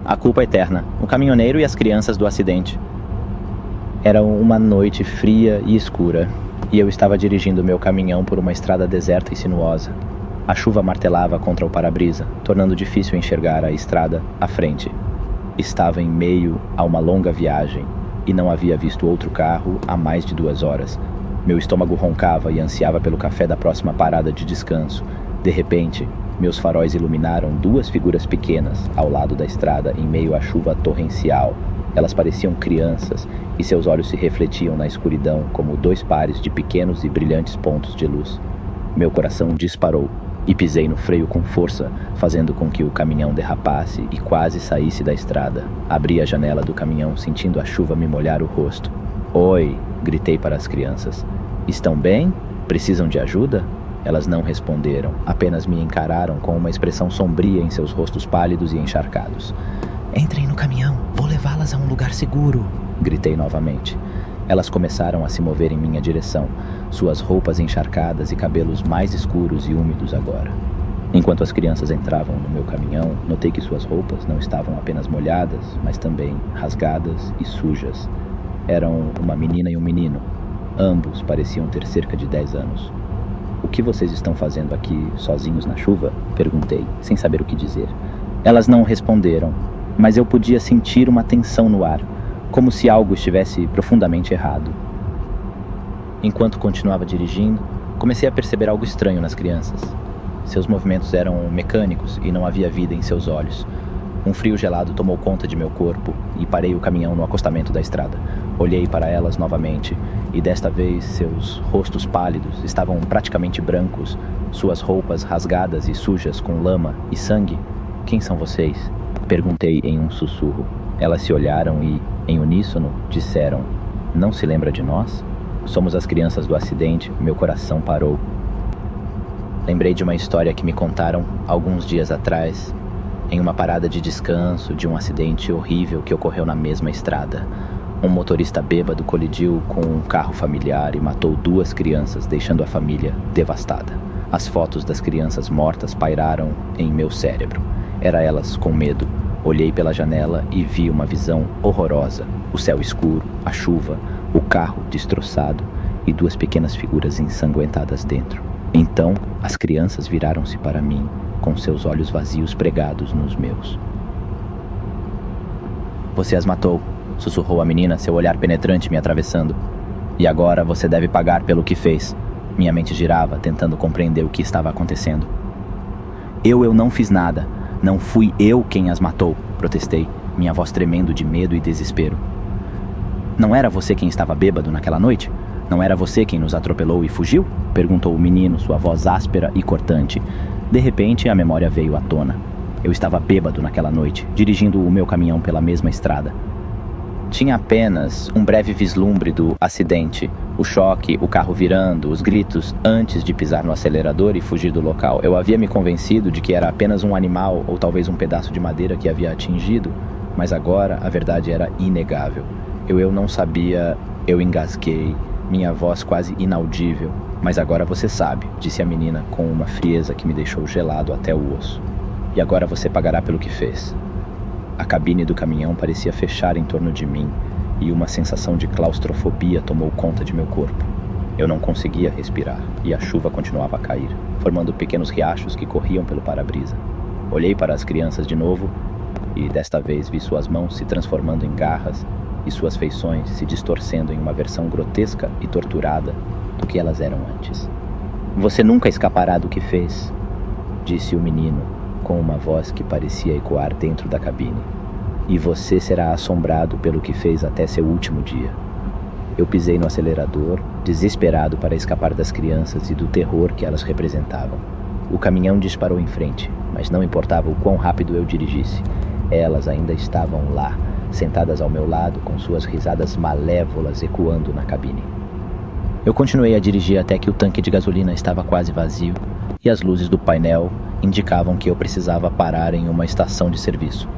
A culpa eterna, o caminhoneiro e as crianças do acidente. Era uma noite fria e escura, e eu estava dirigindo meu caminhão por uma estrada deserta e sinuosa. A chuva martelava contra o para-brisa, tornando difícil enxergar a estrada à frente. Estava em meio a uma longa viagem, e não havia visto outro carro há mais de 2 horas. Meu estômago roncava e ansiava pelo café da próxima parada de descanso. De repente, meus faróis iluminaram 2 figuras pequenas ao lado da estrada em meio à chuva torrencial. Elas pareciam crianças e seus olhos se refletiam na escuridão como 2 pares de pequenos e brilhantes pontos de luz. Meu coração disparou e pisei no freio com força, fazendo com que o caminhão derrapasse e quase saísse da estrada. Abri a janela do caminhão, sentindo a chuva me molhar o rosto. "Oi!" gritei para as crianças. "Estão bem? Precisam de ajuda?" Elas não responderam, apenas me encararam com uma expressão sombria em seus rostos pálidos e encharcados. "Entrem no caminhão, vou levá-las a um lugar seguro!" gritei novamente. Elas começaram a se mover em minha direção, suas roupas encharcadas e cabelos mais escuros e úmidos agora. Enquanto as crianças entravam no meu caminhão, notei que suas roupas não estavam apenas molhadas, mas também rasgadas e sujas. Eram uma menina e um menino. Ambos pareciam ter cerca de 10 anos. "O que vocês estão fazendo aqui, sozinhos na chuva?" perguntei, sem saber o que dizer. Elas não responderam, mas eu podia sentir uma tensão no ar, como se algo estivesse profundamente errado. Enquanto continuava dirigindo, comecei a perceber algo estranho nas crianças. Seus movimentos eram mecânicos e não havia vida em seus olhos. Um frio gelado tomou conta de meu corpo e parei o caminhão no acostamento da estrada. Olhei para elas novamente e desta vez seus rostos pálidos estavam praticamente brancos, suas roupas rasgadas e sujas com lama e sangue. "Quem são vocês?" perguntei em um sussurro. Elas se olharam e, em uníssono, disseram: "Não se lembra de nós? Somos as crianças do acidente." Meu coração parou. Lembrei de uma história que me contaram alguns dias atrás, em uma parada de descanso de um acidente horrível que ocorreu na mesma estrada. Um motorista bêbado colidiu com um carro familiar e matou 2 crianças, deixando a família devastada. As fotos das crianças mortas pairaram em meu cérebro. Era elas com medo. Olhei pela janela e vi uma visão horrorosa. O céu escuro, a chuva, o carro destroçado e 2 pequenas figuras ensanguentadas dentro. Então, as crianças viraram-se para mim, com seus olhos vazios pregados nos meus. "Você as matou", sussurrou a menina, seu olhar penetrante me atravessando. "E agora você deve pagar pelo que fez." Minha mente girava, tentando compreender o que estava acontecendo. Eu não fiz nada. "Não fui eu quem as matou", protestei, minha voz tremendo de medo e desespero. "Não era você quem estava bêbado naquela noite? Não era você quem nos atropelou e fugiu?" perguntou o menino, sua voz áspera e cortante. De repente, a memória veio à tona. Eu estava bêbado naquela noite, dirigindo o meu caminhão pela mesma estrada. Tinha apenas um breve vislumbre do acidente, o choque, o carro virando, os gritos, antes de pisar no acelerador e fugir do local. Eu havia me convencido de que era apenas um animal ou talvez um pedaço de madeira que havia atingido, mas agora a verdade era inegável. Eu não sabia, eu engasguei, minha voz quase inaudível. "Mas agora você sabe", disse a menina com uma frieza que me deixou gelado até o osso. "E agora você pagará pelo que fez." A cabine do caminhão parecia fechar em torno de mim e uma sensação de claustrofobia tomou conta de meu corpo. Eu não conseguia respirar e a chuva continuava a cair, formando pequenos riachos que corriam pelo para-brisa. Olhei para as crianças de novo e desta vez vi suas mãos se transformando em garras e suas feições se distorcendo em uma versão grotesca e torturada do que elas eram antes. "Você nunca escapará do que fez", disse o menino, com uma voz que parecia ecoar dentro da cabine. "E você será assombrado pelo que fez até seu último dia." Eu pisei no acelerador, desesperado para escapar das crianças e do terror que elas representavam. O caminhão disparou em frente, mas não importava o quão rápido eu dirigisse. Elas ainda estavam lá, sentadas ao meu lado, com suas risadas malévolas ecoando na cabine. Eu continuei a dirigir até que o tanque de gasolina estava quase vazio e as luzes do painel indicavam que eu precisava parar em uma estação de serviço.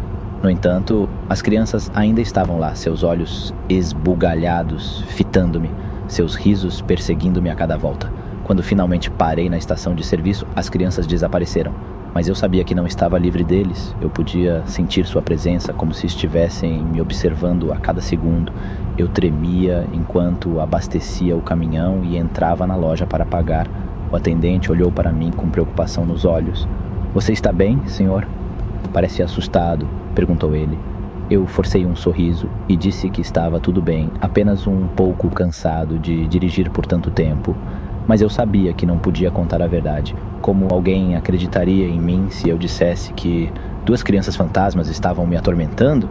No entanto, as crianças ainda estavam lá, seus olhos esbugalhados, fitando-me, seus risos perseguindo-me a cada volta. Quando finalmente parei na estação de serviço, as crianças desapareceram. Mas eu sabia que não estava livre deles. Eu podia sentir sua presença como se estivessem me observando a cada segundo. Eu tremia enquanto abastecia o caminhão e entrava na loja para pagar. O atendente olhou para mim com preocupação nos olhos. "Você está bem, senhor?" "Parece assustado", perguntou ele. Eu forcei um sorriso e disse que estava tudo bem, apenas um pouco cansado de dirigir por tanto tempo. Mas eu sabia que não podia contar a verdade. Como alguém acreditaria em mim se eu dissesse que 2 crianças fantasmas estavam me atormentando?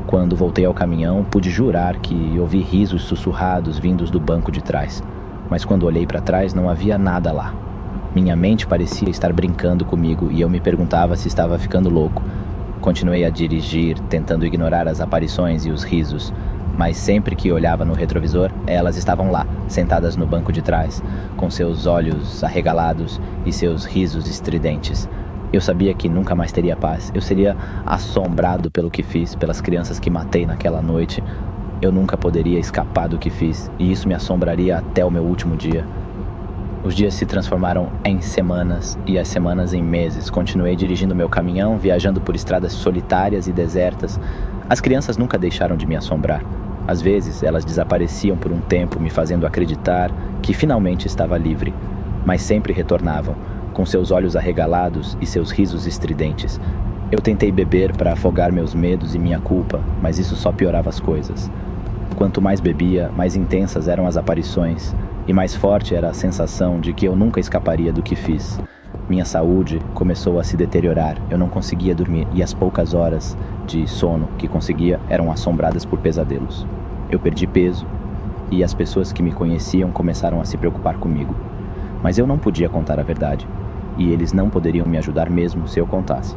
Quando voltei ao caminhão, pude jurar que ouvi risos sussurrados vindos do banco de trás. Mas quando olhei para trás, não havia nada lá. Minha mente parecia estar brincando comigo e eu me perguntava se estava ficando louco. Continuei a dirigir, tentando ignorar as aparições e os risos. Mas sempre que olhava no retrovisor, elas estavam lá, sentadas no banco de trás, com seus olhos arregalados e seus risos estridentes. Eu sabia que nunca mais teria paz. Eu seria assombrado pelo que fiz, pelas crianças que matei naquela noite. Eu nunca poderia escapar do que fiz, e isso me assombraria até o meu último dia. Os dias se transformaram em semanas e as semanas em meses. Continuei dirigindo meu caminhão, viajando por estradas solitárias e desertas. As crianças nunca deixaram de me assombrar. Às vezes, elas desapareciam por um tempo, me fazendo acreditar que finalmente estava livre. Mas sempre retornavam, com seus olhos arregalados e seus risos estridentes. Eu tentei beber para afogar meus medos e minha culpa, mas isso só piorava as coisas. Quanto mais bebia, mais intensas eram as aparições, e mais forte era a sensação de que eu nunca escaparia do que fiz. Minha saúde começou a se deteriorar, eu não conseguia dormir, e as poucas horas de sono que conseguia eram assombradas por pesadelos. Eu perdi peso, e as pessoas que me conheciam começaram a se preocupar comigo. Mas eu não podia contar a verdade, e eles não poderiam me ajudar mesmo se eu contasse.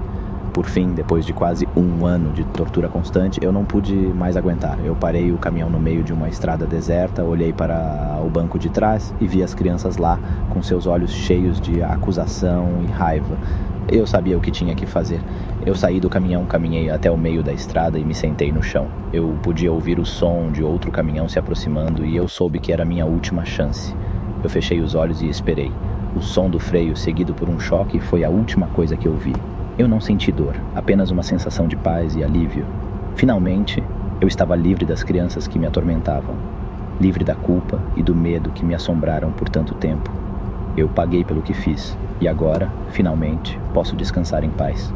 Por fim, depois de quase 1 ano de tortura constante, eu não pude mais aguentar. Eu parei o caminhão no meio de uma estrada deserta, olhei para o banco de trás e vi as crianças lá, com seus olhos cheios de acusação e raiva. Eu sabia o que tinha que fazer. Eu saí do caminhão, caminhei até o meio da estrada e me sentei no chão. Eu podia ouvir o som de outro caminhão se aproximando e eu soube que era minha última chance. Eu fechei os olhos e esperei. O som do freio, seguido por um choque, foi a última coisa que eu vi. Eu não senti dor, apenas uma sensação de paz e alívio. Finalmente, eu estava livre das crianças que me atormentavam, livre da culpa e do medo que me assombraram por tanto tempo. Eu paguei pelo que fiz, e agora, finalmente, posso descansar em paz.